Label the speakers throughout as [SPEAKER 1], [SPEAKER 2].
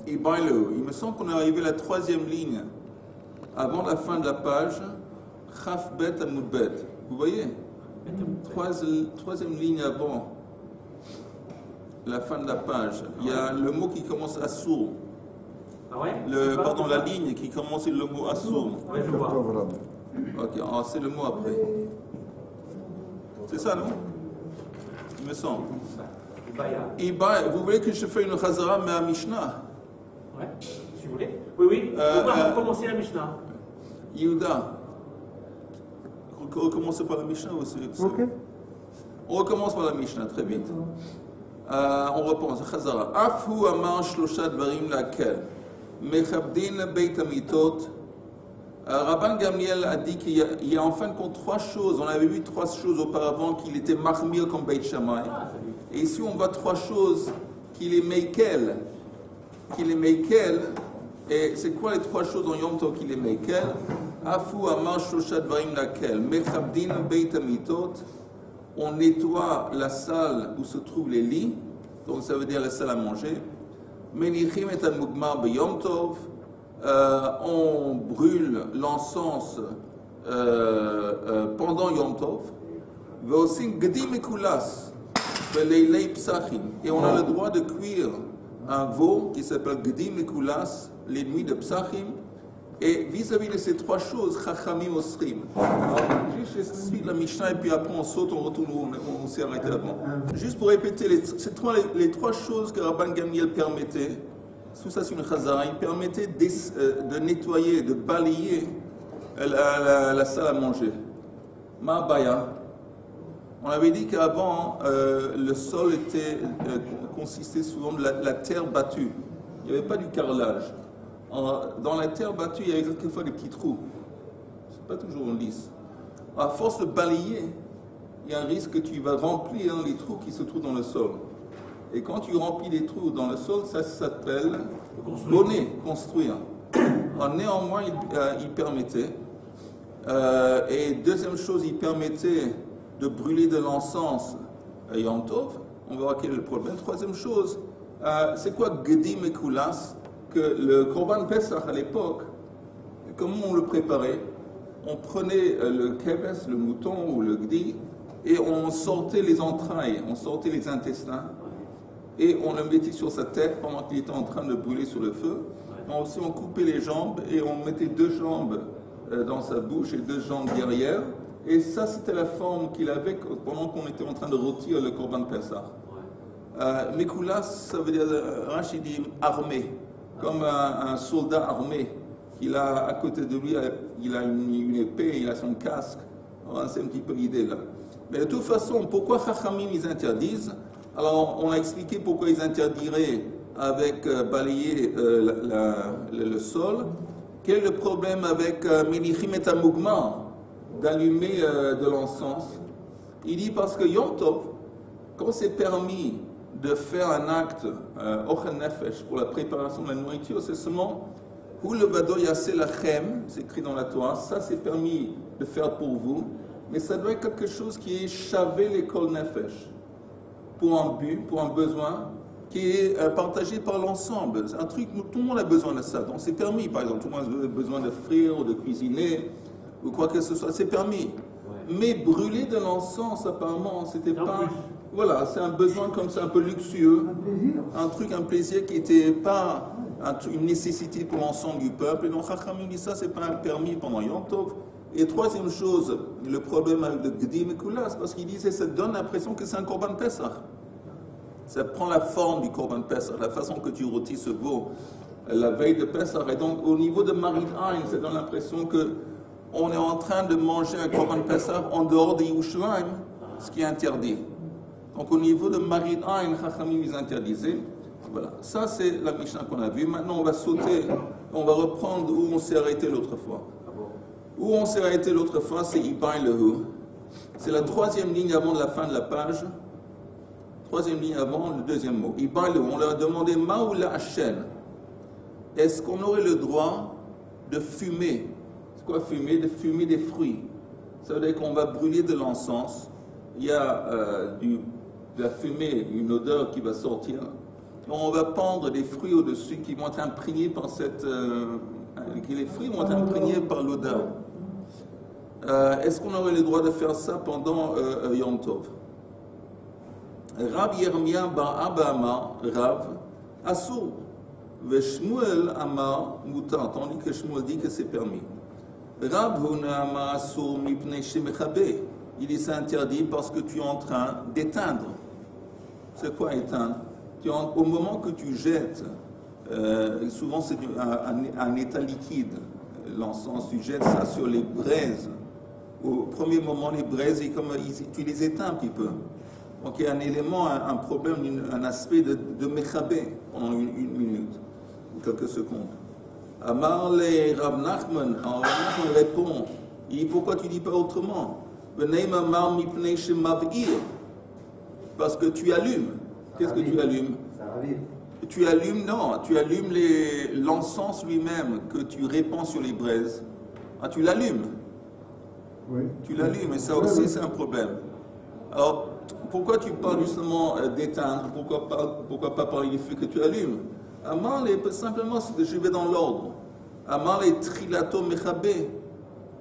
[SPEAKER 1] il me semble qu'on est arrivé à la troisième ligne, avant la fin de la page, Chaf Bet Amud Bet. Vous voyez? Troisième ligne avant la fin de la page, il y a le mot qui commence à sourd.
[SPEAKER 2] Ah ouais?
[SPEAKER 1] Pardon, la ligne qui commence le mot à sourd.
[SPEAKER 2] Ouais, je vois.
[SPEAKER 1] Ok, c'est le mot après. C'est ça, non? Il me semble.
[SPEAKER 2] Ibaya.
[SPEAKER 1] Vous voulez que je fasse une chazara mais à Mishnah?
[SPEAKER 2] Ouais, si vous voulez. Oui. On va recommencer la Mishnah.
[SPEAKER 1] Yehuda. Recommencer par la Mishnah aussi.
[SPEAKER 3] Ok.
[SPEAKER 1] On recommence par la Mishnah, très vite. On reprend, chazara. Afu amar shlosha dvarim lakel. Mechabdin beit amitot. Rabban Gamliel a dit qu'il y a en fin de compte trois choses. On avait vu trois choses auparavant qu'il était mahmir comme Beit Shammai. Et ici on voit trois choses qu'il est meikel. Et c'est quoi les trois choses en Yom Tov qu'il est meikel? Afu amar shlosha dvarim lakel. Mechabdin beit amitot. On nettoie la salle où se trouvent les lits. Donc ça veut dire la salle à manger. Menichim et al-mugmar b'Yom Tov. On brûle l'encens pendant Yom Tov. Et on a le droit de cuire un veau qui s'appelle Gdim et Kulas, les nuits de Psachim. Et vis-à-vis de ces trois choses, Chachamim Osrim. Juste j'explique la Mishnah et puis après on saute, on retourne où on s'est arrêté avant. Juste pour répéter, les trois choses que Rabban Gamliel permettait. Tout ça c'est une chazara, il permettait de nettoyer, de balayer la salle à manger. Ma'abaya. On avait dit qu'avant, le sol consistait souvent de la terre battue. Il n'y avait pas du carrelage. Dans la terre battue, il y avait quelquefois des petits trous. C'est pas toujours lisse. À force de balayer, il y a un risque que tu vas remplir les trous qui se trouvent dans le sol. Et quand tu remplis les trous dans le sol, ça s'appelle bonner, construire. Néanmoins, il permettait. Et deuxième chose, il permettait de brûler de l'encens à Yom Tov. On verra quel est le problème. Troisième chose, c'est quoi Gdim et Kulas? Que le Korban Pesach à l'époque, comment on le préparait? On prenait le keves, le mouton ou le gdi, et on sortait les entrailles, on sortait les intestins. Et on le mettait sur sa tête pendant qu'il était en train de brûler sur le feu. Ensuite, on coupait les jambes et on mettait deux jambes dans sa bouche et deux jambes derrière. Et ça, c'était la forme qu'il avait pendant qu'on était en train de rôtir le Korban Pesach. Mekoulas, ça veut dire, Rachid dit armé, comme un soldat armé. Il a à côté de lui, il a une épée, il a son casque. C'est un petit peu l'idée là. Mais de toute façon, pourquoi Chachamim ils interdisent? Alors, on a expliqué pourquoi ils interdiraient avec balayer le sol. Quel est le problème avec Menichim et Amugma, d'allumer de l'encens? Il dit parce que Yom Tov, quand c'est permis de faire un acte Ochel Nefesh pour la préparation de la nourriture, c'est seulement Hu levado yaseh lachem, c'est écrit dans la Torah, ça c'est permis de faire pour vous, mais ça doit être quelque chose qui est chavé l'école Nefesh. Pour un but, pour un besoin qui est partagé par l'ensemble. C'est un truc, tout le monde a besoin de ça. Donc c'est permis, par exemple, tout le monde a besoin de frire ou de cuisiner ou quoi que ce soit, c'est permis. Ouais. Mais brûler de l'encens, apparemment, c'était pas... Voilà, c'est un besoin comme ça, un peu luxueux. Un plaisir qui n'était pas une nécessité pour l'ensemble du peuple. Et donc Chachamim dit ça, c'est pas un permis pendant Yom Tov. Et troisième chose, le problème avec le Gdim et Kulas, parce qu'il disait, ça donne l'impression que c'est un Korban Pesach. Ça prend la forme du Korban Pesach, la façon que tu rôtis ce veau la veille de Pesach. Et donc, au niveau de Marit Ain, ça donne l'impression qu'on est en train de manger un Korban Pesach en dehors de Yerushalayim, ce qui est interdit. Donc, au niveau de Marit Ain, Chachamim, ils interdisaient. Voilà, ça c'est la Mishnah qu'on a vue. Maintenant, on va sauter, on va reprendre où on s'est arrêté l'autre fois. Où on s'est arrêté l'autre fois, c'est Ibaï Lehu. C'est la troisième ligne avant de la fin de la page. Troisième ligne avant, le deuxième mot. Ibaï Lehu. On leur a demandé Maoula Hashem. Est-ce qu'on aurait le droit de fumer? C'est quoi fumer? De fumer des fruits. Ça veut dire qu'on va brûler de l'encens. Il y a de la fumée, une odeur qui va sortir. on va pendre des fruits au-dessus qui vont être imprégnés par cette... que les fruits vont être imprégnés par l'odeur. Est-ce qu'on aurait le droit de faire ça pendant Yom Tov? Rab Yirmiyah bar Abba Amar, Rav, Asur. Ve Shmuel Amar, Mutar, tandis que Shmuel dit que c'est permis. Rav Huna Amar Asur mipnei shemechabe. Il dit c'est interdit parce que tu es en train d'éteindre. C'est quoi éteindre? Au moment que tu jettes, souvent c'est un état liquide, l'encens, tu jettes ça sur les braises. Au premier moment, les braises, tu les éteins un petit peu. Donc il y a un élément, un problème, un aspect de mechabé pendant une minute, ou quelques secondes. Amar le Rav Nachman, Rav Nachman répond, il dit pourquoi tu ne dis pas autrement? Parce que tu allumes. Qu'est-ce que tu allumes? Tu allumes, non, tu allumes l'encens lui-même que tu répands sur les braises. Ah, tu l'allumes.
[SPEAKER 3] Oui.
[SPEAKER 1] Tu l'allumes, et ça aussi c'est un problème. Alors, pourquoi tu parles justement d'éteindre? Pourquoi pas parler du fait que tu allumes? Amar simplement, je vais dans l'ordre. Amar les trilato mechabé,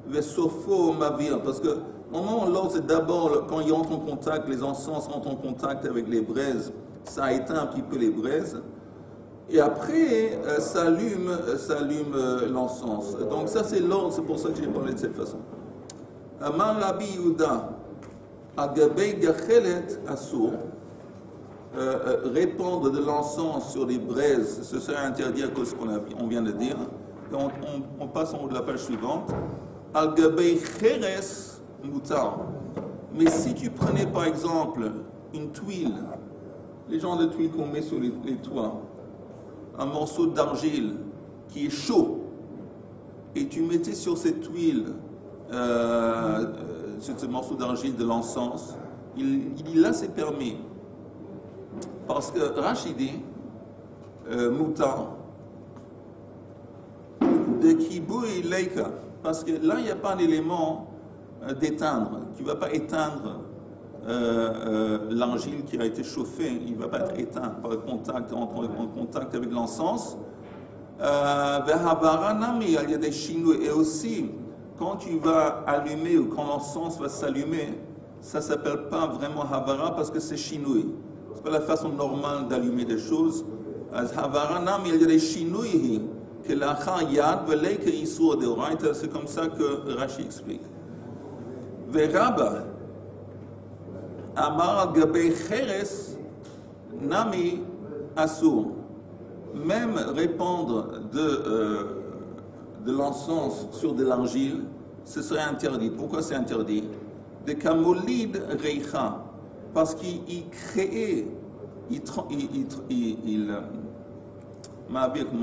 [SPEAKER 1] vesofo mavir, parce que normalement l'ordre c'est d'abord quand ils entrent en contact, les encens rentrent en contact avec les braises, ça éteint un petit peu les braises. Et après, ça allume l'encens. Donc ça c'est l'ordre, c'est pour ça que j'ai parlé de cette façon. Amar Rabbi Yehuda, Agabei Gachelet Asur, répandre de l'encens sur les braises, ce serait interdit à cause de ce qu'on vient de dire. Et on passe en haut de la page suivante. Agabei Cheres Mutar. Mais si tu prenais par exemple une tuile, les genres de tuiles qu'on met sur les toits, un morceau d'argile qui est chaud, et tu mettais sur cette tuile, sur ce morceau d'argile de l'encens, il dit là c'est permis. Parce que Rashi dit, Moutar, de Kibouy Leika, parce que là il n'y a pas d'élément d'éteindre. Tu ne vas pas éteindre l'argile qui a été chauffée, il ne va pas être éteint par le contact, entrer en contact avec l'encens. Et aussi, quand tu vas allumer ou quand l'encens va s'allumer, ça ne s'appelle pas vraiment Havara parce que c'est Shinui. Ce n'est pas la façon normale d'allumer des choses. Havara Nami, il y a des Shinui que l'achar yad velei que isur de oraita, c'est comme ça que Rashi explique. Veraba Amar al-Gabei Cheres Nami Asur. Même répandre de l'encens sur de l'argile, ce serait interdit. Pourquoi c'est interdit? De Kamolid Reicha. Parce qu'il créait, comment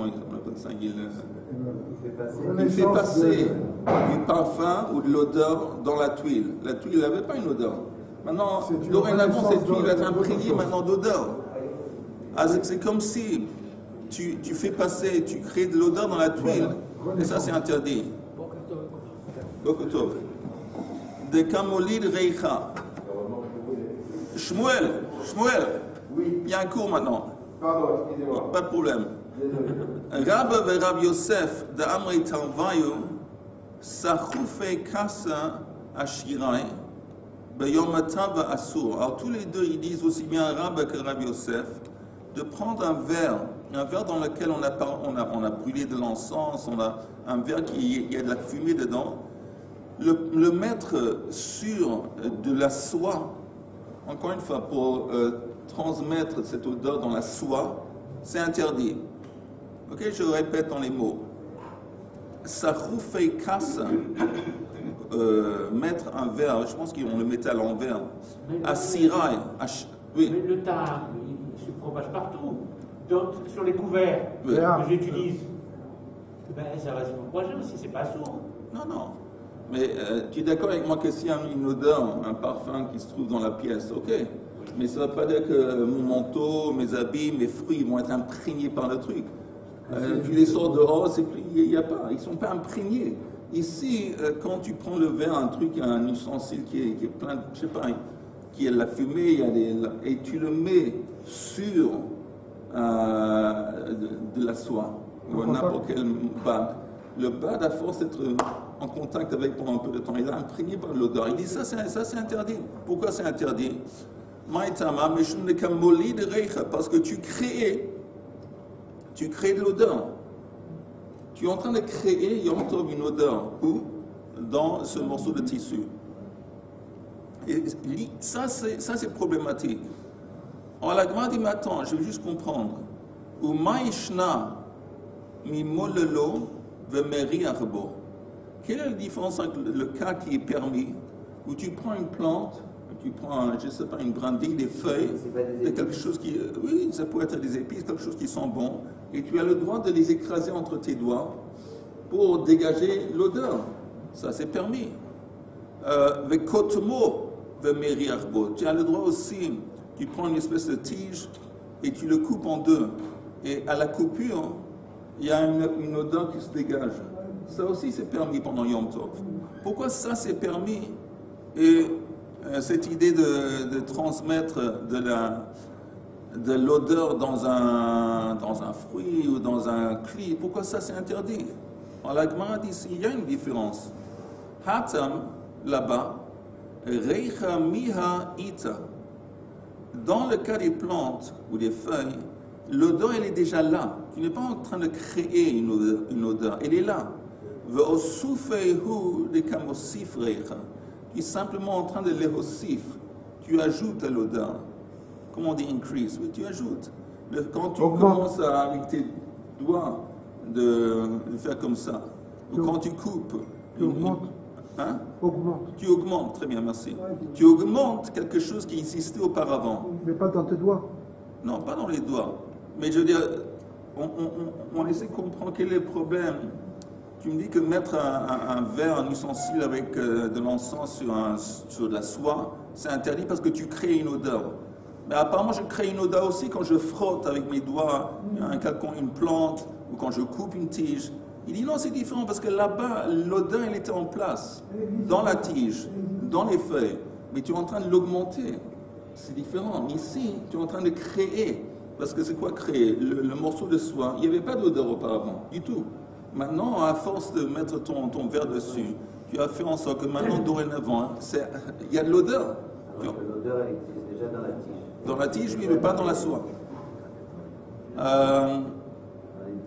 [SPEAKER 1] on appelle ça? Il fait passer du parfum ou de l'odeur dans la tuile. La tuile n'avait pas une odeur. Maintenant, dorénavant, cette tuile va être imprégnée maintenant d'odeur. C'est comme si tu fais passer, tu crées de l'odeur dans la tuile, et ça c'est interdit. Bokotov. De Kamolid Reicha. Shmuel, oui. Il y a un cours maintenant.
[SPEAKER 3] Pardon, excusez-moi.
[SPEAKER 1] Pas de problème. Rabba ve Rab Yosef de Amrei Talvayu Sachoufei Kasa Ashirai Beyomatav Asur. Alors tous les deux ils disent aussi bien Rabba que Rab Yosef de prendre un verre dans lequel on a brûlé de l'encens, on a un verre il y a de la fumée dedans, le mettre sur de la soie. Encore une fois, pour transmettre cette odeur dans la soie, c'est interdit. Ok, je répète dans les mots. Sachoufei kasa, mettre un verre, je pense qu'on le mettait à l'envers. Asirai, oui.
[SPEAKER 2] Mais le tar, il se propage partout. Donc, sur les couverts
[SPEAKER 1] Oui.
[SPEAKER 2] que j'utilise, ben, ça va se propager aussi, c'est pas sourd.
[SPEAKER 1] Non. Mais tu es d'accord avec moi que s'il y a une odeur, un parfum qui se trouve dans la pièce, ok. Mais ça ne veut pas dire que mon manteau, mes habits, mes fruits vont être imprégnés par le truc. Tu les sors dehors, il n'y a pas, ils ne sont pas imprégnés. Ici, quand tu prends le verre, un truc, un ustensile qui est plein, je sais pas, qui a de la fumée, et tu le mets sur de la soie ou n'importe quel bad. Le bad, à force d'être en contact avec pendant un peu de temps, il est imprégné par l'odeur. Il dit ça c'est interdit. Pourquoi c'est interdit? Parce que tu crées de l'odeur. Tu es en train de créer Yom Tov une odeur. Où? Dans ce morceau de tissu. Et ça c'est problématique. Alors la Gemara dit, mais attends, je veux juste comprendre. Quelle est la différence entre le cas qui est permis, où tu prends une plante, tu prends, je ne sais pas, une brindille, des feuilles, de quelque chose qui, oui, ça peut être des épices, quelque chose qui sent bon, et tu as le droit de les écraser entre tes doigts pour dégager l'odeur. Ça, c'est permis. Tu as le droit aussi, tu prends une espèce de tige et tu le coupes en deux. Et à la coupure, il y a une odeur qui se dégage. Ça aussi, c'est permis pendant Yom Tov. Pourquoi ça, c'est permis? Et cette idée de transmettre de l'odeur dans un fruit ou dans un cli, pourquoi ça, c'est interdit? Alors la Gemara dit ici, il y a une différence. Hatam, là-bas, Reicha miha ita. Dans le cas des plantes ou des feuilles, l'odeur, elle est déjà là. Tu n'es pas en train de créer une odeur. Elle est là. Tu es simplement en train de l'éhosif. Tu ajoutes à l'odeur. Comment on dit increase? Oui, tu ajoutes. Quand tu commences avec tes doigts de faire comme ça, ou quand tu coupes,
[SPEAKER 4] tu augmentes.
[SPEAKER 1] Hein?
[SPEAKER 4] Augmente.
[SPEAKER 1] Tu augmentes, très bien, merci. Tu augmentes quelque chose qui existait auparavant.
[SPEAKER 4] Mais pas dans tes doigts.
[SPEAKER 1] Non, pas dans les doigts. Mais je veux dire, on essaie de comprendre quel est le problème. Tu me dis que mettre un verre, un ustensile avec de l'encens sur de la soie, c'est interdit parce que tu crées une odeur. Mais apparemment, je crée une odeur aussi quand je frotte avec mes doigts une plante ou quand je coupe une tige. Il dit non, c'est différent parce que là-bas, l'odeur, elle était en place, dans la tige, dans les feuilles. Mais tu es en train de l'augmenter. C'est différent. Ici, tu es en train de créer. Parce que c'est quoi créer? Le morceau de soie, il n'y avait pas d'odeur auparavant, du tout. Maintenant, à force de mettre ton verre dessus, tu as fait en sorte que maintenant, dorénavant, il y a de l'odeur.
[SPEAKER 5] L'odeur existe déjà dans la tige.
[SPEAKER 1] Dans la tige, oui, mais pas dans la soie.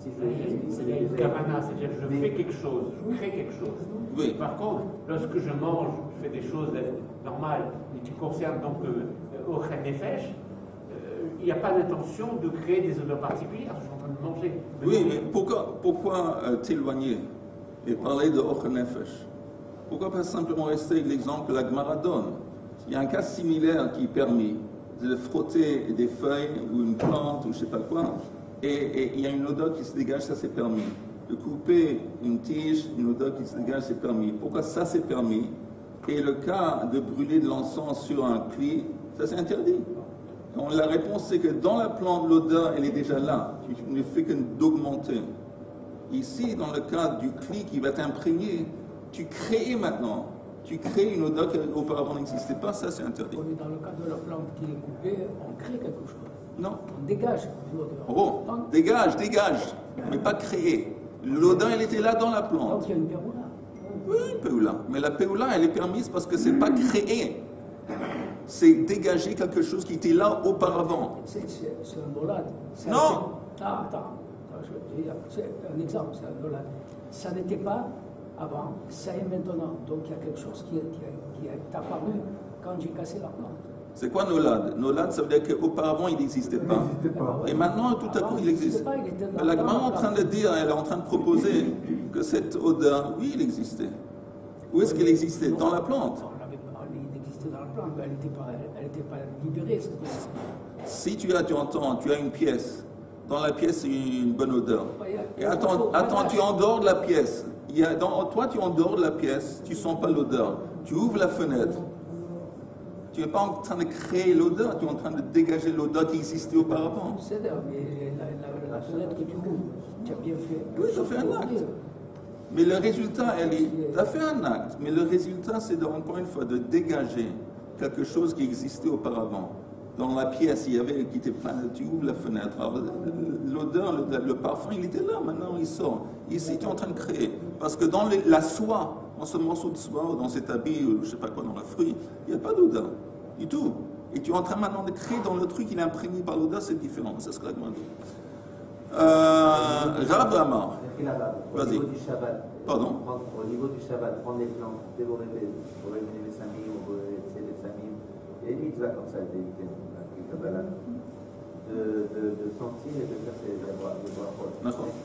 [SPEAKER 2] Il y a une kavana, c'est-à-dire que je fais quelque chose, je crée quelque chose.
[SPEAKER 1] Oui.
[SPEAKER 2] Par contre, lorsque je mange, je fais des choses normales, et qui concernent donc Ochel Nefesh, il n'y a pas d'intention de créer des odeurs particulières, je suis en train de manger.
[SPEAKER 1] Oui, mais pourquoi t'éloigner et parler de Ochel Nefesh? Pourquoi pas simplement rester avec l'exemple que la Gemara donne? Il y a un cas similaire qui est permis, de frotter des feuilles ou une plante ou je ne sais pas quoi, et il y a une odeur qui se dégage, ça c'est permis. De couper une tige, une odeur qui se dégage, c'est permis. Pourquoi ça c'est permis? Et le cas de brûler de l'encens sur un cli, ça c'est interdit. Donc la réponse c'est que dans la plante, l'odeur elle est déjà là. Tu ne fais que d'augmenter. Ici, dans le cas du cli qui va t'imprégner, tu crées maintenant. Tu crées une odeur qui auparavant n'existait pas, ça c'est interdit.
[SPEAKER 6] Oui, dans le cas de la plante qui est coupée, on crée quelque chose.
[SPEAKER 1] Non.
[SPEAKER 6] On dégage l'odeur.
[SPEAKER 1] Oh, dégage, mais pas créer. L'odeur, elle était là dans la plante.
[SPEAKER 6] Donc il y a une péoula.
[SPEAKER 1] Oui, une péoula. Mais la péoula, elle est permise parce que c'est pas créer. C'est dégager quelque chose qui était là auparavant.
[SPEAKER 6] C'est un dolade.
[SPEAKER 1] Non.
[SPEAKER 6] Attends. Je vais te dire, c'est un exemple, c'est un dolade. Ça n'était pas avant, ça est maintenant. Donc il y a quelque chose qui est apparu quand j'ai cassé la plante.
[SPEAKER 1] C'est quoi Nolad? Nolad, ça veut dire qu'auparavant, il n'existait pas. Et maintenant, tout à coup, il existe. Mais la Gemara est en train de dire, elle est en train de proposer que cette odeur, oui, il existait. Où est-ce qu'elle existait? Dans la plante.
[SPEAKER 6] Elle existait dans la plante, mais elle n'était pas libérée.
[SPEAKER 1] Si tu entends, tu as une pièce. Dans la pièce, il y a une bonne odeur. Et attends, tu endors de la pièce. Toi, tu endors de la pièce, tu ne sens pas l'odeur. Tu ouvres la fenêtre. Tu n'es pas en train de créer l'odeur, tu es en train de dégager l'odeur qui existait auparavant.
[SPEAKER 6] C'est d'ailleurs, mais la fenêtre que tu ouvres, tu as bien fait.
[SPEAKER 1] Oui, tu as fait un acte. Mais le résultat, tu as fait un acte, mais le résultat, c'est encore une fois de dégager quelque chose qui existait auparavant. dans la pièce, il y avait qui était plein, tu ouvres la fenêtre. Alors, l'odeur, le parfum, il était là, maintenant il sort. Ici, tu es en train de créer. Parce que dans la soie, dans ce morceau de soie, ou dans cet habit, ou je ne sais pas quoi, dans le fruit, il n'y a pas d'odeur, du tout. Et tu es en train maintenant de créer dans le truc, il est imprégné par l'odeur, c'est différent. C'est ce que la demande. Rav Amar.
[SPEAKER 5] Au niveau du Shabbat.
[SPEAKER 1] Pardon?
[SPEAKER 5] Au niveau du Shabbat, prendre les plantes, dévorer les samim, ou les samim, et les mitzvahs comme ça, d'éviter de sentir et de faire ses devoirs.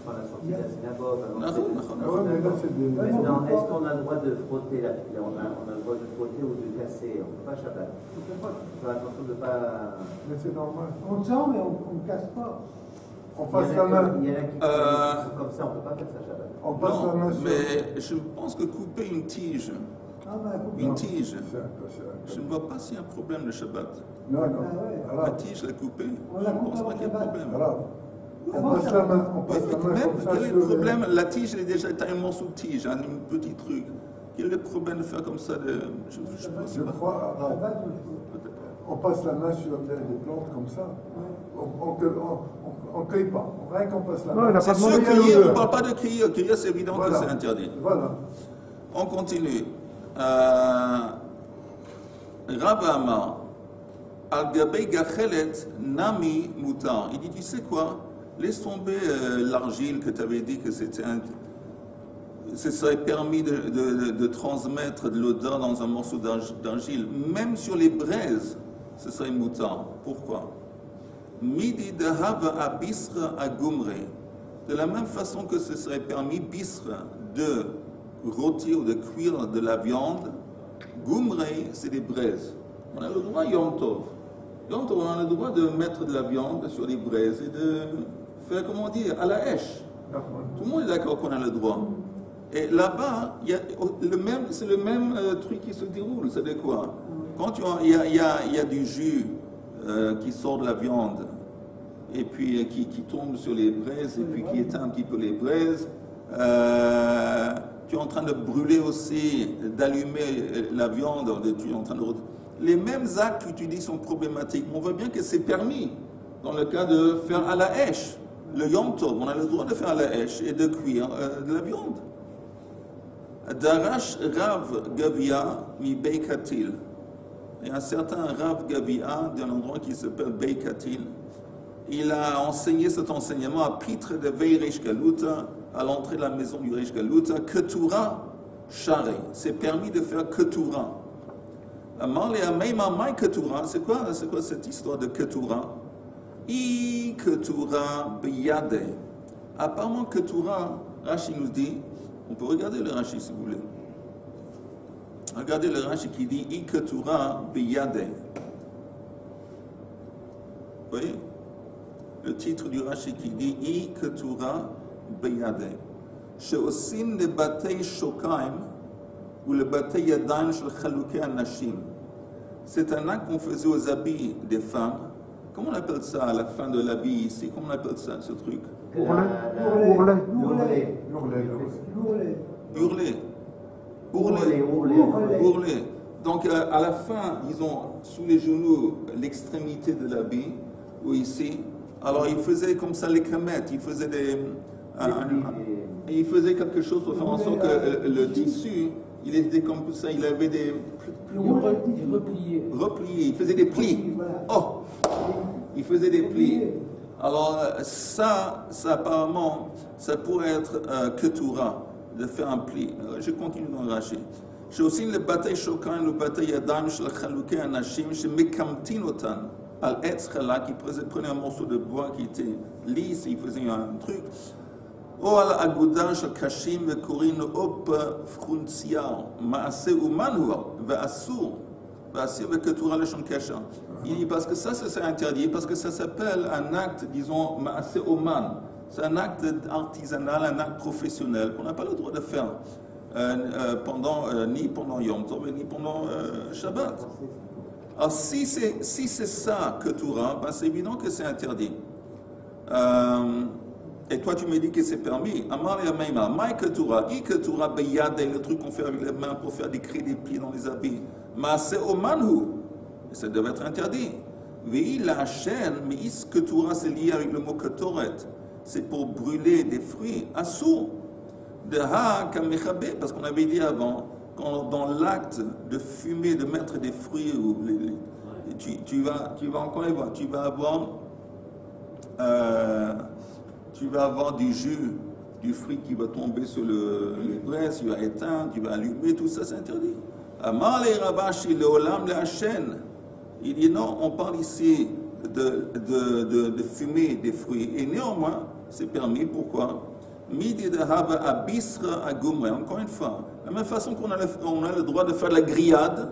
[SPEAKER 5] Prendre la sortie de la synagogue. Maintenant, est-ce qu'on a le droit de frotter la pile? On a le droit de frotter ou de casser? On ne peut pas Shabbat. On peut pas. Faire attention de ne pas.
[SPEAKER 3] Mais c'est normal.
[SPEAKER 4] On sent, mais on ne casse pas.
[SPEAKER 3] On passe la main.
[SPEAKER 5] Il y en a qui font comme ça, on ne peut pas faire ça Shabbat.
[SPEAKER 3] On passe la main sur.
[SPEAKER 1] Mais je pense que couper une tige, une tige, je ne vois pas s'il y a un problème de Shabbat.
[SPEAKER 3] Non, non.
[SPEAKER 1] La tige, la couper, je ne pense pas qu'il y a un problème.
[SPEAKER 3] Alors, on passe la main, comme ça.
[SPEAKER 1] Quel est le problème? La tige, elle est déjà tellement sous tige, un petit truc. Quel est le problème de faire comme ça? Je pense
[SPEAKER 3] Je
[SPEAKER 1] pas.
[SPEAKER 3] crois, on passe la main sur des plantes comme ça. On ne cueille pas. Rien qu'on passe la main.
[SPEAKER 1] C'est sûr, cueillir, on ne parle pas de cueillir. Cueillir, c'est évident que c'est interdit.
[SPEAKER 3] Voilà.
[SPEAKER 1] On continue. Rav Amar, Al-Gabei Gachelet Nami Mutar. Il dit, tu sais quoi? Laisse tomber l'argile que tu avais dit que ce serait permis de transmettre de l'odeur dans un morceau d'argile. Même sur les braises, ce serait mutar. Pourquoi? Midi de Hava à Bisra à Gumre. De la même façon que ce serait permis, Bisra, de rôtir ou de cuire de la viande, Gumre, c'est des braises. On a le droit, Yom Tov. Yom Tov, on a le droit de mettre de la viande sur les braises et de faire, comment dire, à la hache. Tout le monde est d'accord qu'on a le droit. Et là-bas, c'est le même truc qui se déroule. C'est de quoi? Quand il y a du jus qui sort de la viande et puis qui tombe sur les braises et puis qui éteint un petit peu les braises, tu es en train de brûler aussi, d'allumer la viande, tu es en train de... Les mêmes actes que tu dis sont problématiques. On voit bien que c'est permis dans le cas de faire à la hache. Le Yom Tov, on a le droit de faire à la hache et de cuire de la viande. Darash Rav Gavia mi Beikatil. Il y a un certain Rav Gavia d'un endroit qui s'appelle Beikatil. Il a enseigné cet enseignement à Pitre de Vei Reish Galuta, à l'entrée de la maison du Reish Galuta, Ketura Share. C'est permis de faire Ketura. C'est quoi cette histoire de Ketura? I Ketura Biyade. Apparemment, Ketura, Rashi nous dit, on peut regarder le Rashi si vous voulez. Regardez le Rashi qui dit I Ketura Biyade. Vous voyez? Le titre du Rashi qui dit I Ketura Biyade. Sheosin le batei shokaim ou le batei yadayim shel chalukei anashim. C'est un acte qu'on faisait aux habits des femmes. Comment on appelle ça à la fin de l'habit ici? Comment on appelle ça, ce truc? Hurler. Donc à la fin, ils ont sous les genoux l'extrémité de l'habit, ou ici. Alors ils faisaient comme ça les cremettes, ils faisaient ils faisaient quelque chose pour faire en sorte que le tissu, il était comme ça, il avait des... Repliés, il faisait des plis. Oh! Il faisait des plis. Alors ça apparemment, ça pourrait être ketura, de faire un pli. Je continue dans le Rashi. J'ai aussi le bataille choquant, le bataille yadam, shel chalukei anashim, chez mekamtin otan, al etz chala, qui prenait un morceau de bois qui était lisse, il faisait un truc. O al agudan shel kashim, vekorin op frunziar, maase umanhua, ve'asur, ve'asir ve'ketura leshon kesha. Il dit parce que ça c'est interdit, parce que ça s'appelle un acte, disons, maase oman. C'est un acte artisanal, un acte professionnel qu'on n'a pas le droit de faire ni pendant Yom Tov, ni pendant Shabbat. Alors si c'est ça que Torah, ben c'est évident que c'est interdit. Et toi tu me dis que c'est permis. Amar et Ameima, Maï Ketura, I Ketura Beyade, le truc qu'on fait avec les mains pour faire des cris, des plis dans les habits. Maase Omanhu, ça devait être interdit. Vei la chaîne, mais Ketura, c'est lié avec le mot Ketoret. C'est pour brûler des fruits. Assour. De Ha Kamechabe, parce qu'on avait dit avant, dans l'acte de fumer, de mettre des fruits, tu vas encore les voir, tu vas avoir du jus, du fruit qui va tomber sur les braises, tu vas éteindre, tu vas allumer, tout ça c'est interdit. Amar le Rabashi leolam le Hashen. Il dit non, on parle ici de fumer des fruits. Et néanmoins, c'est permis. Pourquoi? Midi de hava abisra agumre. Encore une fois, de la même façon qu'on a le droit de faire la grillade,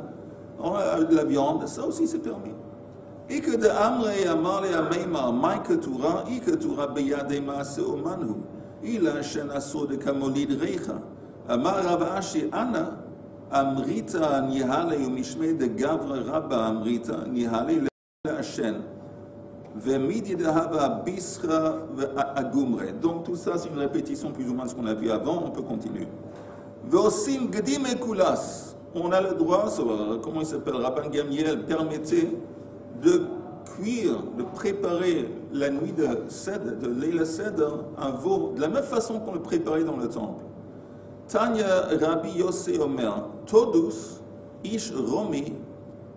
[SPEAKER 1] de la viande, ça aussi c'est permis. Et que de amre et amar et ameima, maïketura, iketura beyadema se omanu. Il a un chêne assaut de kamolid reicha. Amar Ravashi ana. Amrita nihale yomishme de gavre rabba amrita nihale la chaîne. Vemidi de hava bisra agumre. Donc tout ça c'est une répétition plus ou moins de ce qu'on a vu avant, on peut continuer. Veosim gdim ekulas. On a le droit, comment il s'appelle, Rabban Gamliel permettait de cuire, de préparer la nuit de Seder, de Leila Seder, un veau, de la même façon qu'on le préparait dans le temple. Tanya Rabbi Yossi Omer, Todus ish Romi,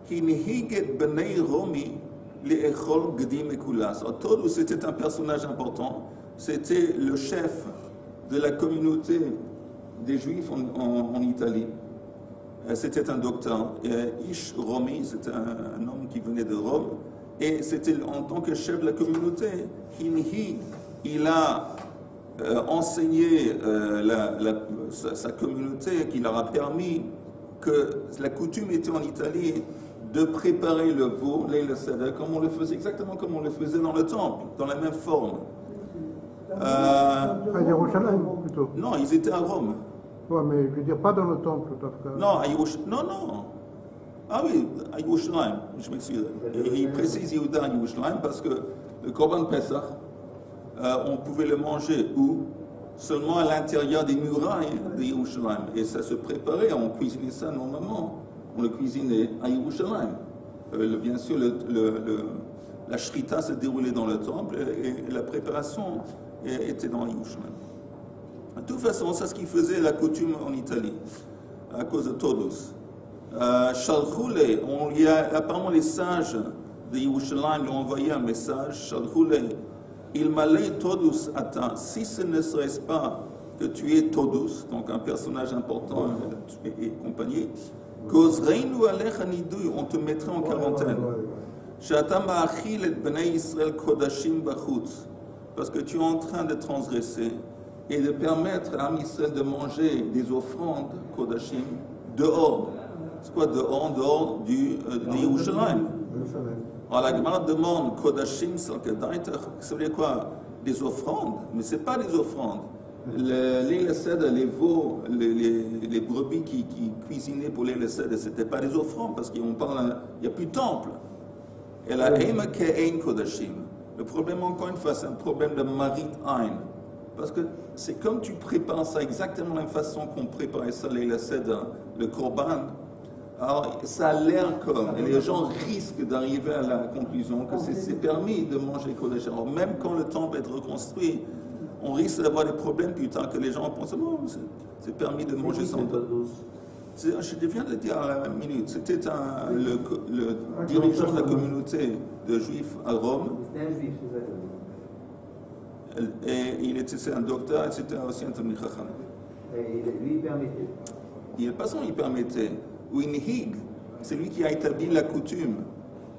[SPEAKER 1] qui nihiget bnei Romi, les echol gdim ekulas. Todus était un personnage important, c'était le chef de la communauté des Juifs en Italie. C'était un docteur. Ish Romi, c'était un homme qui venait de Rome, et c'était en tant que chef de la communauté, il a enseigné sa communauté, qui leur a permis que la coutume était en Italie de préparer le veau, le seder, comme on le faisait, exactement comme on le faisait dans le temple, dans la même forme.
[SPEAKER 7] À Jérusalem, plutôt.
[SPEAKER 1] Non, ils étaient à Rome.
[SPEAKER 7] Ouais, mais je veux dire, pas dans le temple, en tout cas.
[SPEAKER 1] Non, non. Ah oui, à Yerushalayim, je m'excuse. Il précise Yehuda à Yerushalayim parce que le Korban Pesach, on pouvait le manger où? Seulement à l'intérieur des murailles de Yerushalayim. Et ça se préparait, on cuisinait ça normalement. On le cuisinait à Yerushalayim. Bien sûr, la shrita se déroulait dans le temple et la préparation était dans Yerushalayim. De toute façon, c'est ce qui faisait la coutume en Italie, à cause de Todus. Shalchoule, apparemment les sages de Yerushalayim lui ont envoyé un message. Shalchoule, il m'allait Todus ata, si ce ne serait pas que tu es Todus, donc un personnage important et compagnie, Gozreinu alecha nidui, on te mettrait en quarantaine. Shata ma'achil et bnei Israël kodashim bachutz, parce que tu es en train de transgresser et de permettre à Israël de manger des offrandes kodashim dehors. C'est quoi dehors? En dehors de Yerushalayim. Alors la Gemara demande kodashim salkedaita, ça veut dire quoi? Des offrandes? Mais ce n'est pas des offrandes. Les seder, les veaux, les brebis qui cuisinaient pour les seder, ce n'était pas des offrandes parce qu'il n'y a plus de temple. Et la ema ke'ein kodashim. Le problème, encore une fois, c'est un problème de marit ein. Parce que c'est comme tu prépares ça exactement de la même façon qu'on préparait ça, les seder, le korban. Alors, ça a l'air comme, et les gens risquent d'arriver à la conclusion que c'est permis de manger kodashim. Alors, même quand le temple est reconstruit, on risque d'avoir des problèmes plus tard que les gens pensent bon, c'est permis de manger sans doute. Je viens de le dire à la minute. C'était le dirigeant de la communauté de juifs à Rome.
[SPEAKER 5] C'était un juif, c'est ça.
[SPEAKER 1] Et il était un docteur, et c'était aussi un Talmid Chacham.
[SPEAKER 5] Et lui, il permettait.
[SPEAKER 1] Il pas seulement il permettait. Ou inhig, c'est lui qui a établi la coutume.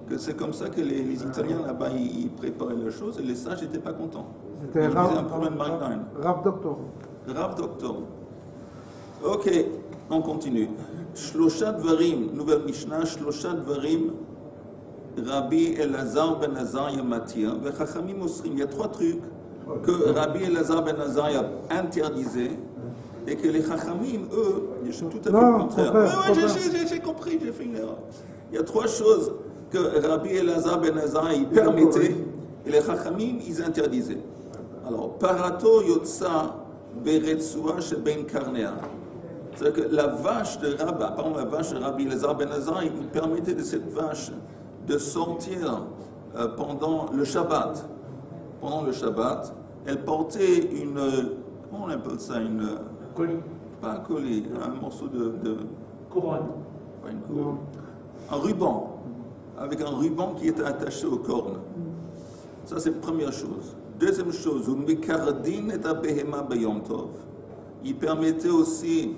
[SPEAKER 1] Que c'est comme ça que les Italiens là-bas ils préparaient les choses et les sages n'étaient pas contents.
[SPEAKER 7] C'était
[SPEAKER 1] un problème maritime.
[SPEAKER 7] Rav Doctor.
[SPEAKER 1] Rav Doctor. Ok, on continue. Shlosha Dvarim, nouvelle Mishnah, Shlosha Dvarim, Rabbi Elazar ben Azariah matir, Vechachamim Osrim. Il y a trois trucs que Rabbi Elazar ben Azariah interdisait et que les Chachamim, eux, ils sont tout à fait le contraire. J'ai compris, j'ai fait une erreur. Il y a trois choses que Rabbi Elazar ben Azariah permettait et les Chachamim, ils interdisaient. Alors, Parato Yotsa Beretsua Sheben Karnea. C'est-à-dire que la vache de Rabba, par exemple la vache de Rabbi Elazar ben Azariah, il permettait de cette vache de sortir pendant le Shabbat. Pendant le Shabbat, elle portait une, comment on appelle ça,
[SPEAKER 2] Colis.
[SPEAKER 1] pas un collier, un morceau de
[SPEAKER 2] Couronne.
[SPEAKER 1] pas une couronne, un ruban, avec un ruban qui était attaché aux cornes. Ça, c'est la première chose. Deuxième chose, il permettait aussi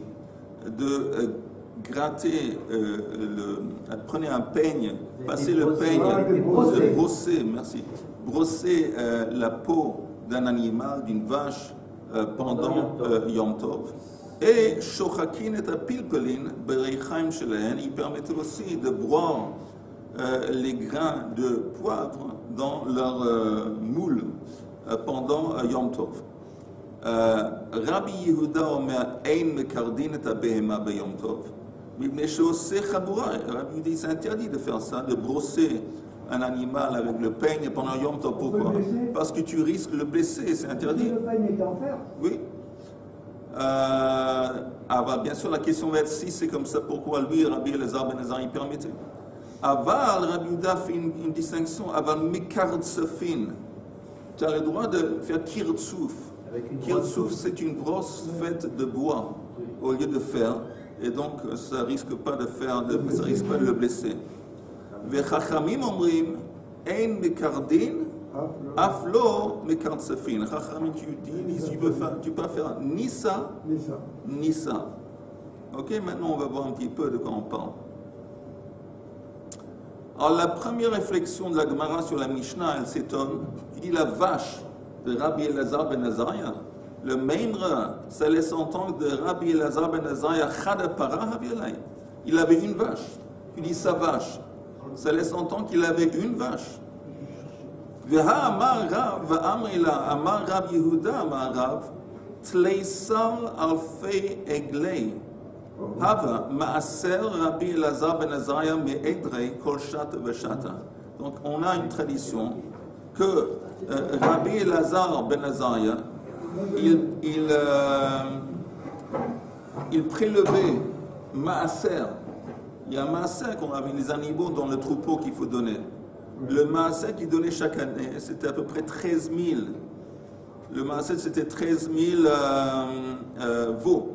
[SPEAKER 1] de gratter, elle prenait un peigne, passer le peigne, de brosser, merci, brosser la peau d'un animal, d'une vache, pendant Yom Tov. Et shochakin et apilpelin bereichaim shelahen, il permettait aussi de broyer les grains de poivre dans leur moule pendant Yom Tov. Rabbi Yehuda omer ein mekardin et abehema beyom Tov. Mibnei sheoseh chabura. Rabbi Yehuda, c'est interdit de faire ça, de brosser un animal avec le peigne pendant Yom Tov. Pourquoi? Parce que tu risques de le blesser, c'est interdit.
[SPEAKER 4] Le peigne est en fer.
[SPEAKER 1] Oui. Bien sûr, la question va être si c'est comme ça, pourquoi lui, Rabbi Elazar ben Azar, il permettait. Aval, Rabbi Yehuda fait une distinction. Aval mekard sefin. Tu as le droit de faire kirtsouf. Kirtsouf, c'est une brosse faite de bois au lieu de fer, et donc ça risque pas de ça risque pas de le blesser. Vechachamim omrim ein mekardin aflo mekard sefin. Chachamim, tu dis, tu peux faire ni ça, ni ça. Ok, maintenant on va voir un petit peu de quoi on parle. Alors la première réflexion de la Gemara sur la Mishnah, elle s'étonne. Il dit la vache de Rabbi Elazar ben Azariah, le Meimra, ça laisse entendre de Rabbi Elazar ben Azariah, il avait une vache. Tu dis sa vache, ça laisse entendre qu'il avait une vache. Veha amar Rav, va'amrila, amar Rab Yehuda, amar Rav, tleisal alfei eglei. Hava maaser Rabbi Elazar ben Azariah me'edrei kol shata v'shata. Donc on a une tradition que Rabbi Elazar ben Azariah, il prélevait maaser. Il y a un maaser qu'on avait les animaux dans le troupeau qu'il faut donner. Le maaser qu'il donnait chaque année, c'était à peu près 13 000. Le maaser, c'était 13 000 veaux.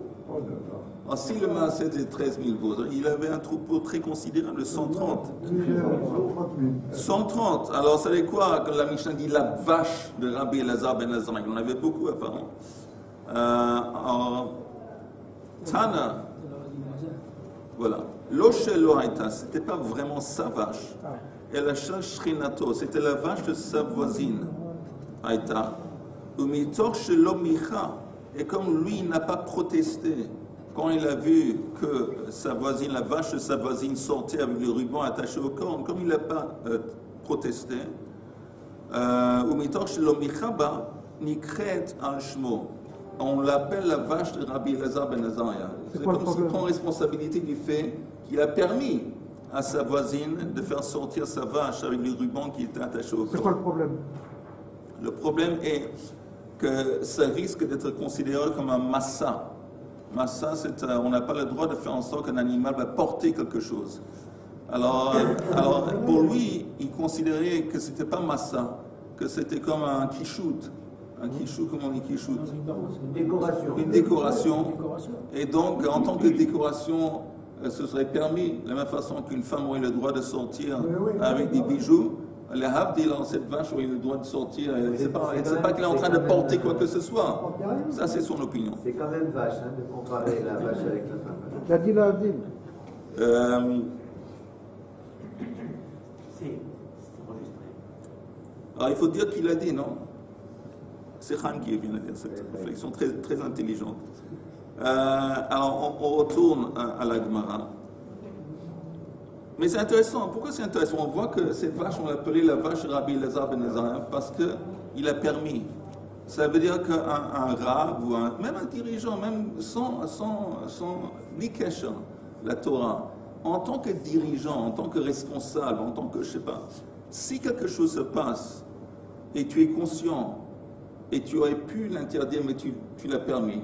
[SPEAKER 1] Alors, si le maaser était 13 000 veaux, il avait un troupeau très considérable, 130. 130. Alors, ça veut dire quoi quand la Mishnah dit la vache de Rabbi Elazar ben Azariah? Il en avait beaucoup apparemment. Tana, voilà. L'Oshelo Haïta, c'était pas vraiment sa vache. Et la Shrinato, c'était la vache de sa voisine. Haïta. Umitor Shelo Micha. Et comme lui, il n'a pas protesté, quand il a vu que sa voisine, la vache de sa voisine sortait avec le ruban attaché au corps, comme il n'a pas protesté, on l'appelle la vache de Rabbi Elazar ben Azariah. C'est comme s'il prend responsabilité du fait qu'il a permis à sa voisine de faire sortir sa vache avec le ruban qui était attaché au corps.
[SPEAKER 7] C'est quoi le problème?
[SPEAKER 1] Le problème est que ça risque d'être considéré comme un massa. Massa, on n'a pas le droit de faire en sorte qu'un animal va porter quelque chose. Alors pour lui, il considérait que c'était pas massa, que c'était comme un kishout. Un kishout, comment on dit kishout?
[SPEAKER 5] Une décoration.
[SPEAKER 1] Une décoration. Et donc, en tant que décoration, ce serait permis, de la même façon qu'une femme aurait le droit de sortir avec des bijoux. Le Havdil, cette vache aurait le droit de sortir. C'est pas qu'elle est en train de porter quoi que ce soit. Ça, c'est son opinion.
[SPEAKER 5] C'est quand même vache de comparer la vache avec la femme.
[SPEAKER 7] Il a dit la Havdil.
[SPEAKER 2] C'est enregistré.
[SPEAKER 1] Alors, il faut dire qu'il a dit, non? C'est Khan qui vient de dire cette réflexion très, très intelligente. Alors, on retourne à la Gemara. Mais c'est intéressant. Pourquoi c'est intéressant? On voit que cette vache, on l'appelait la vache Rabbi Elazar ben Azariah parce qu'il a permis. Ça veut dire qu'un rab ou même un dirigeant, même sans Nikesha, la Torah, en tant que dirigeant, en tant que responsable, en tant que, je sais pas, si quelque chose se passe et tu es conscient et tu aurais pu l'interdire mais tu l'as permis,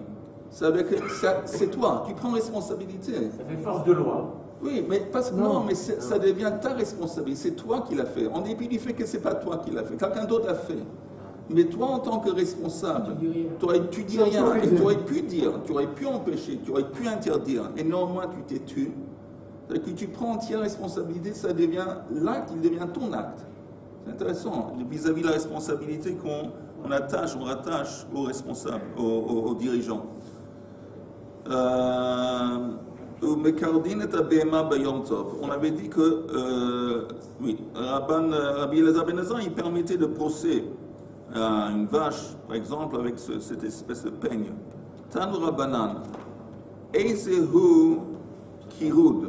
[SPEAKER 1] ça veut dire que c'est toi, tu prends responsabilité.
[SPEAKER 2] Ça fait force de loi.
[SPEAKER 1] Oui, mais parce que non, mais ça devient ta responsabilité. C'est toi qui l'as fait. En dépit du fait que c'est pas toi qui l'as fait, quelqu'un d'autre l'a fait. Mais toi, en tant que responsable, tu dis rien. Et tu aurais pu dire, tu aurais pu empêcher, tu aurais pu interdire. Et néanmoins, tu t'es tué. C'est-à-dire que tu prends entière responsabilité, ça devient l'acte, il devient ton acte. C'est intéressant, vis-à-vis de la responsabilité qu'on attache, on rattache aux responsables, aux dirigeants. On avait dit que, oui, Rabbi Elazar ben Ezra, il permettait de brosser une vache, par exemple, avec cette espèce de peigne. Tanu Rabbanan, Eizehu Kirud.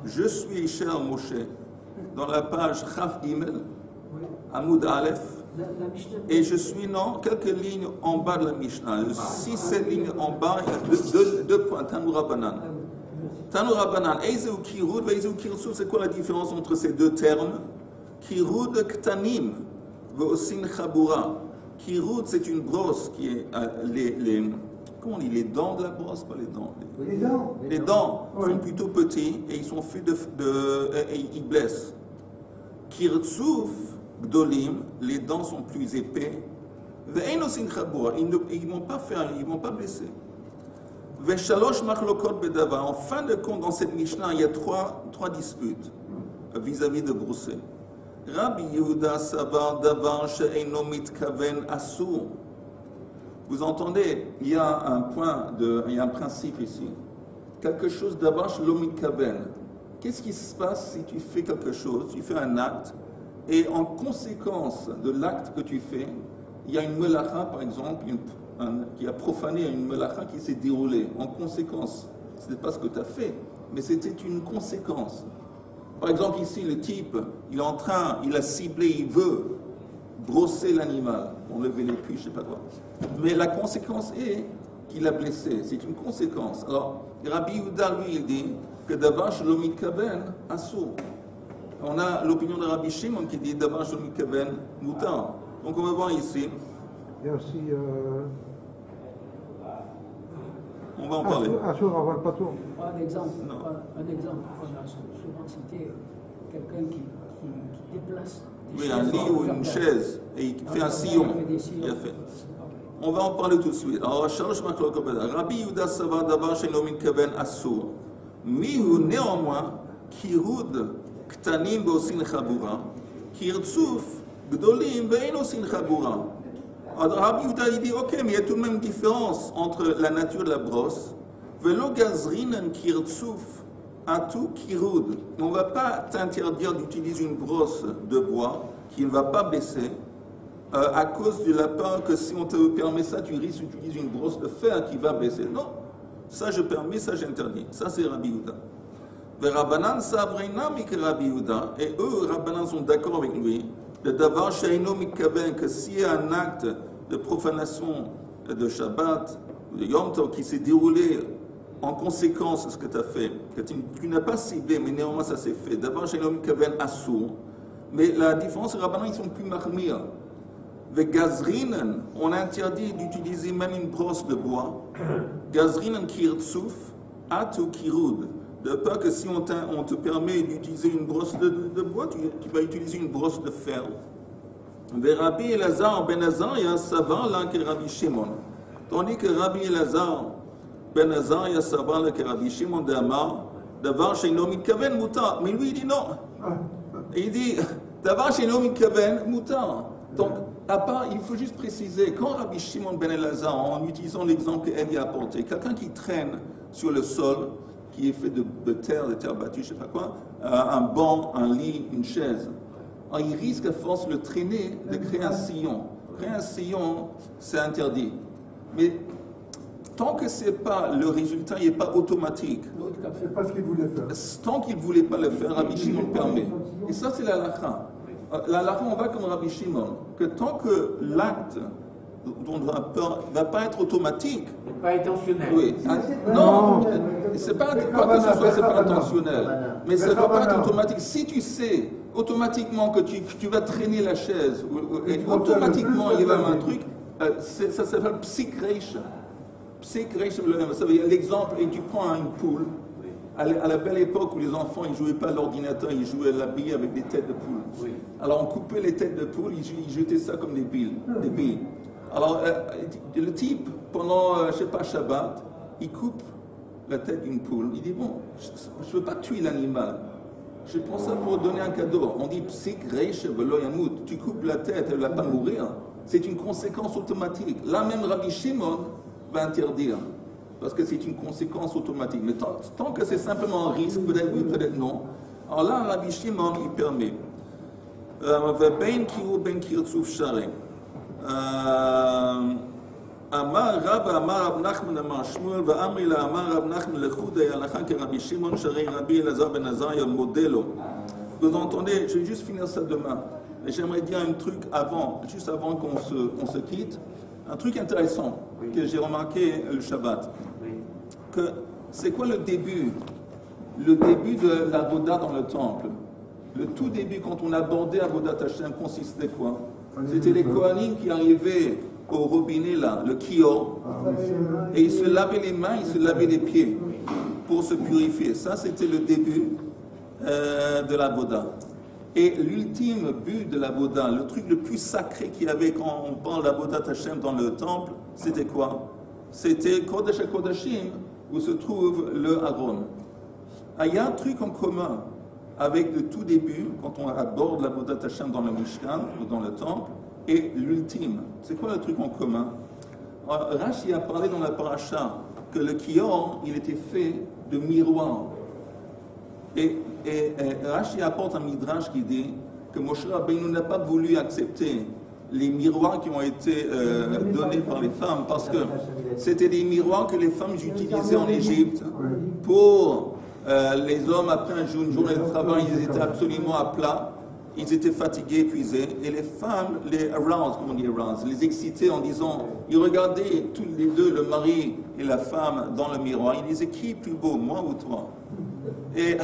[SPEAKER 1] Je suis cher Moshe, dans la page Chaf Gimel, Hamoud Aleph, et je suis, non, quelques lignes en bas de la Mishnah. 6-7 lignes en bas, il y a deux points, Tanu Rabbanan. Tanu Rabbanan, Eizehu Kirud, Eizehu Kirud, c'est quoi la différence entre ces deux termes? Kirud Ktanim, Ve'osin Chabura. Kirud, c'est une brosse qui est comment on dit, les dents de la brosse, pas les dents. Les dents sont plutôt petits et ils sont faits et ils blessent. Kirtsouf Gdolim, les dents sont plus épais. Ve'enosin Chabura, ils ne vont pas faire, ils vont pas blesser. Ve'shalosh Machlokot Bedava. En fin de compte, dans cette Mishnah, il y a trois disputes vis-à-vis de brosser. Rabbi Yehuda Savar Davar She'eino Mitkaven Asur. Vous entendez, il y a un principe ici. Quelque chose Davar She'eino Mitkaven. Qu'est-ce qui se passe si tu fais quelque chose, tu fais un acte, et en conséquence de l'acte que tu fais, il y a une melacha, par exemple, qui a profané une melacha qui s'est déroulée. En conséquence, ce n'est pas ce que tu as fait, mais c'était une conséquence. Par exemple, ici, le type, il a ciblé, il veut brosser l'animal, enlever les puits, je ne sais pas quoi. Mais la conséquence est qu'il a blessé. C'est une conséquence. Alors, Rabbi Yehuda, lui, il dit que Davar Shelo Mitkaven Asur. On a l'opinion de Rabbi Shimon qui dit Davar Shelo Mitkaven Mutar. Donc, on va voir ici.
[SPEAKER 7] Il y a aussi.
[SPEAKER 1] On va en parler.
[SPEAKER 7] Asur avant le pato.
[SPEAKER 6] Un exemple. On a souvent cité quelqu'un qui déplace.
[SPEAKER 1] Oui, un lit ou une chaise, et il fait un sillon. Il a fait. On va en parler tout de suite. Alors, Rabbi Yehuda Savar Davar She'eino Mitkaven Asur. Mihu néanmoins, Kirud Ktanim Ve'osin Chabura, Kirtsouf Gdolim Ve'ein Osin Chabura. Alors, Rabbi Yehuda, il dit, ok, mais il y a tout de même une différence entre la nature de la brosse. Velo Gazrinan Kirtsouf Atu Kirud. On ne va pas t'interdire d'utiliser une brosse de bois qui ne va pas blesser à cause de la peur que si on te permet ça, tu risques d'utiliser une brosse de fer qui va blesser. Non, ça je permets, ça j'interdis. Ça c'est Rabbi Yehuda. Et Rabbanan Savreinami que Rabbi Yehuda, et eux, Rabbanan sont d'accord avec lui. Le Davar She'eino Mitkaven, que s'il y a un acte de profanation de Shabbat, de Yom Tov, qui s'est déroulé en conséquence de ce que tu as fait, que tu n'as pas ciblé, mais néanmoins ça s'est fait. Davar She'eino Mitkaven Asur. Mais la différence, les Rabbanan, ils sont plus marmir. Avec Gazrinen, on interdit d'utiliser même une brosse de bois. Gazrinen Kirtsouf, Atu Kirud. De peur que si on te permet d'utiliser une brosse de bois, tu vas utiliser une brosse de fer. Rabbi Elazar ben Azariah savar là que Rabbi Shimon. Tandis que Rabbi Elazar ben Azariah savar là que Rabbi Shimon d'Amar, Davar She'eino Mitkaven Mutar. Mais lui il dit non. Il dit Davar She'eino Mitkaven Mutar. Donc, à part, il faut juste préciser, quand Rabbi Shimon ben Elazar, en utilisant l'exemple qu'elle y a apporté, quelqu'un qui traîne sur le sol, qui est fait de terre battue, je ne sais pas quoi, un banc, un lit, une chaise. Alors, il risque à force de le traîner de créer un sillon. Créer un sillon, c'est interdit. Mais tant que c'est pas, le résultat n'est pas automatique.
[SPEAKER 3] C'est pas ce qu'il voulait faire.
[SPEAKER 1] Tant qu'il ne voulait pas le faire, Rabbi Shimon permet. Et ça, c'est la halakha. La halakha, on va comme Rabbi Shimon, que tant que l'acte dont on a peur ne va pas être automatique.
[SPEAKER 2] Pas intentionnel.
[SPEAKER 1] Oui. Non, c'est pas que ce soit, c'est pas intentionnel. Mais ça ne va pas être automatique. Si tu sais automatiquement que tu vas traîner la chaise, et automatiquement il y a un truc, ça s'appelle psychreisha. Ça veut dire l'exemple, et tu prends une poule. À la belle époque où les enfants ne jouaient pas à l'ordinateur, ils jouaient à la bille avec des têtes de poule.
[SPEAKER 2] Oui.
[SPEAKER 1] Alors on coupait les têtes de poule, ils jetaient ça comme des billes. Alors le type, pendant, je sais pas, Shabbat, il coupe la tête d'une poule. Il dit, bon, je ne veux pas tuer l'animal. Je prends ça pour donner un cadeau. On dit, tu coupes la tête, elle ne va pas mourir. C'est une conséquence automatique. Là même, Rabbi Shimon va interdire. Parce que c'est une conséquence automatique. Mais tant que c'est simplement un risque, peut-être oui, peut-être non. Alors là, Rabbi Shimon, il permet. אמר רב אמר רב נחמן אמר שמואל ואמרי לה אמר רב נחמן לחודי הלכה כרבי שמעון שהרי רבי אלעזר בן עזריה מודה לו. Vous entendez, je vais juste finir ça demain. Et j'aimerais dire un truc avant, juste avant qu'on se quitte. Un truc intéressant que j'ai remarqué le Shabbat. Que c'est quoi le début de l'Avoda dans le temple? Le tout début, quand on abordait Avodat Hashem, consistait quoi? C'était les Kohanim qui arrivaient au robinet là, le kior, et ils se lavaient les mains, ils se lavaient les pieds pour se purifier. Ça, c'était le début de la Voda. Et l'ultime but de la Voda, le truc le plus sacré qu'il y avait quand on parle d'Avodat Hashem dans le temple, c'était quoi? C'était Kodesh HaKodashim, où se trouve le Aaron. Ah, il y a un truc en commun avec le tout début, quand on aborde l'Avodat Hashem dans le Mishkan ou dans le temple, et l'ultime. C'est quoi le truc en commun? Rashi a parlé dans la paracha que le kior, il était fait de miroirs. Et Rashi apporte un midrash qui dit que Moshe Rabbeinu n'a pas voulu accepter les miroirs qui ont été donnés par les femmes, parce que c'était des miroirs que les femmes utilisaient en Égypte pour les hommes après une journée de travail, ils étaient absolument à plat. Ils étaient fatigués, épuisés, et les femmes les aroused, comme on dit aroused, les excitaient en disant, ils regardaient tous les deux, le mari et la femme, dans le miroir, ils disaient, qui est plus beau, moi ou toi? Et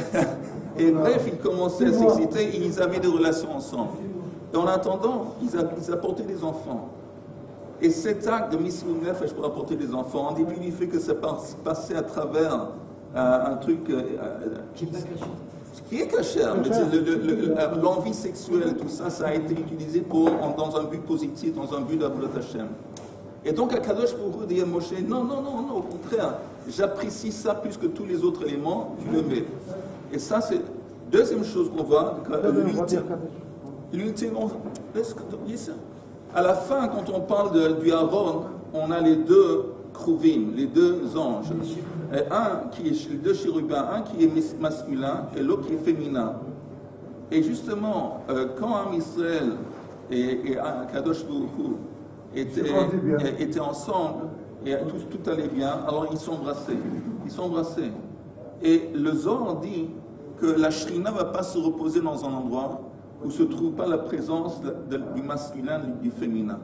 [SPEAKER 1] bref, ils commençaient à s'exciter, et ils avaient des relations ensemble. Et en attendant, ils apportaient des enfants. Et cet acte de Misrou Nefesh pour apporter des enfants, en dépit du fait que ça passait à travers un truc... qui est caché, mais l'envie sexuelle, tout ça, ça a été utilisé dans un but positif, dans un but d'Avodat Hashem. Et donc, Akadosh Baruch Hu dit à Moshe, non, au contraire, j'apprécie ça plus que tous les autres éléments, tu le mets. Et ça, c'est deuxième chose qu'on voit, l'ultime, à la fin, quand on parle du Aaron, on a les deux Kruvim, les deux anges. Les deux chérubins, un qui est masculin et l'autre qui est féminin. Et justement, quand Am Israël et Kadosh Baruch Hu étaient ensemble et tout allait bien, alors ils s'embrassaient. Et le Zohar dit que la Shrina ne va pas se reposer dans un endroit où ne se trouve pas la présence du masculin et du féminin.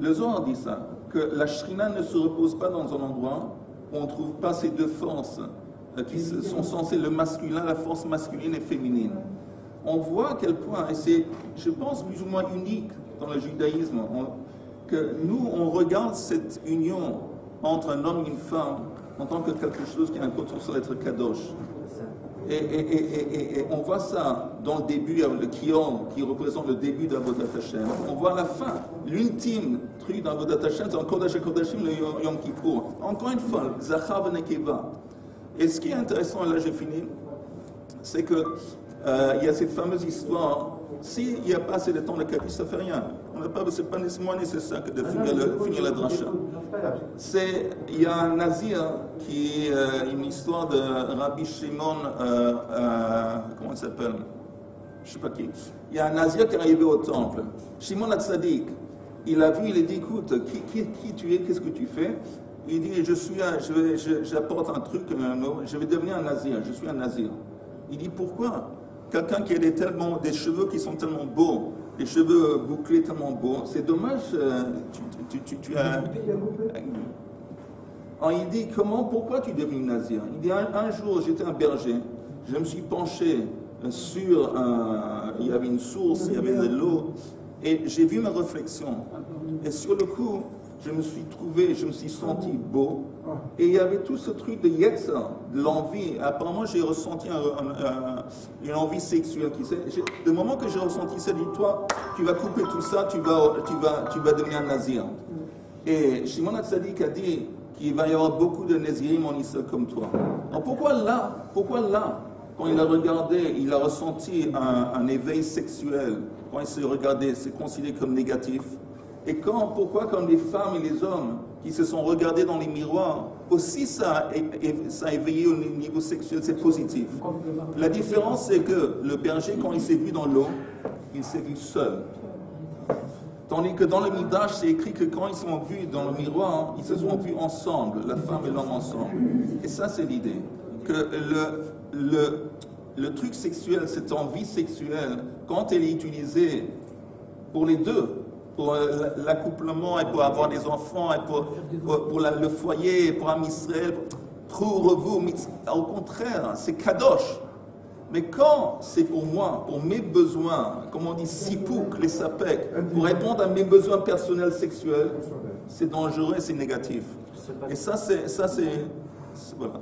[SPEAKER 1] Le Zohar dit ça, que la Shrina ne se repose pas dans un endroit où on ne trouve pas ces deux forces qui sont censées le masculin, la force masculine et féminine. On voit à quel point, et c'est, je pense, plus ou moins unique dans le judaïsme, que nous, on regarde cette union entre un homme et une femme en tant que quelque chose qui a un potentiel d'être kadosh. Et on voit ça dans le début, le Kion, qui représente le début d'Avodat Hashem. On voit la fin. L'ultime truc d'Avodat Hashem, c'est en Kodesh HaKodashim, le Yom Kippour. Encore une fois, Zachar Nekeva. Et ce qui est intéressant, et là j'ai fini, c'est que il y a cette fameuse histoire. S'il n'y a pas assez de temps de Kaddish, ça ne fait rien. C'est pas nécessairement nécessaire que de finir la dracha. Il y a un nazir qui est une histoire de Rabbi Shimon, comment il s'appelle? Je ne sais pas qui. Il y a un nazir qui est arrivé au temple. Shimon HaTzadik, il a vu, il a dit, écoute, qui tu es, qu'est-ce que tu fais? Il dit, j'apporte un truc, je vais devenir un nazir, je suis un nazir. Il dit, pourquoi? Quelqu'un qui a des cheveux qui sont tellement beaux, des cheveux bouclés tellement beaux, c'est dommage, tu as... Alors il dit, pourquoi tu es devenu nazir? Il dit, un jour j'étais un berger, je me suis penché sur il y avait une source, il y avait de l'eau, et j'ai vu ma réflexion. Et sur le coup, je me suis trouvé, je me suis senti beau. Et il y avait tout ce truc de yetzer, de l'envie. Apparemment, j'ai ressenti une envie sexuelle. Le moment que j'ai ressenti ça, dit toi, tu vas couper tout ça, tu vas devenir un nazir. Et Shimon HaTzadik a dit qu'il va y avoir beaucoup de nazirim en Israël comme toi. Alors pourquoi là, quand il a regardé, il a ressenti un éveil sexuel, quand il s'est regardé, c'est considéré comme négatif. Et pourquoi quand les femmes et les hommes qui se sont regardés dans les miroirs, aussi ça a éveillé au niveau sexuel, c'est positif. La différence, c'est que le berger, quand il s'est vu dans l'eau, il s'est vu seul. Tandis que dans le Midrash, c'est écrit que quand ils sont vus dans le miroir, ils se sont vus ensemble, la femme et l'homme ensemble. Et ça, c'est l'idée. Que le truc sexuel, cette envie sexuelle, quand elle est utilisée pour les deux, pour l'accouplement et pour avoir des enfants, et pour le foyer, pour Am Israël, au contraire, c'est kadosh. Mais quand c'est pour moi, pour mes besoins, comme on dit, sipouk, les sapek, pour répondre à mes besoins personnels sexuels, c'est dangereux, c'est négatif. Et ça, c'est voilà.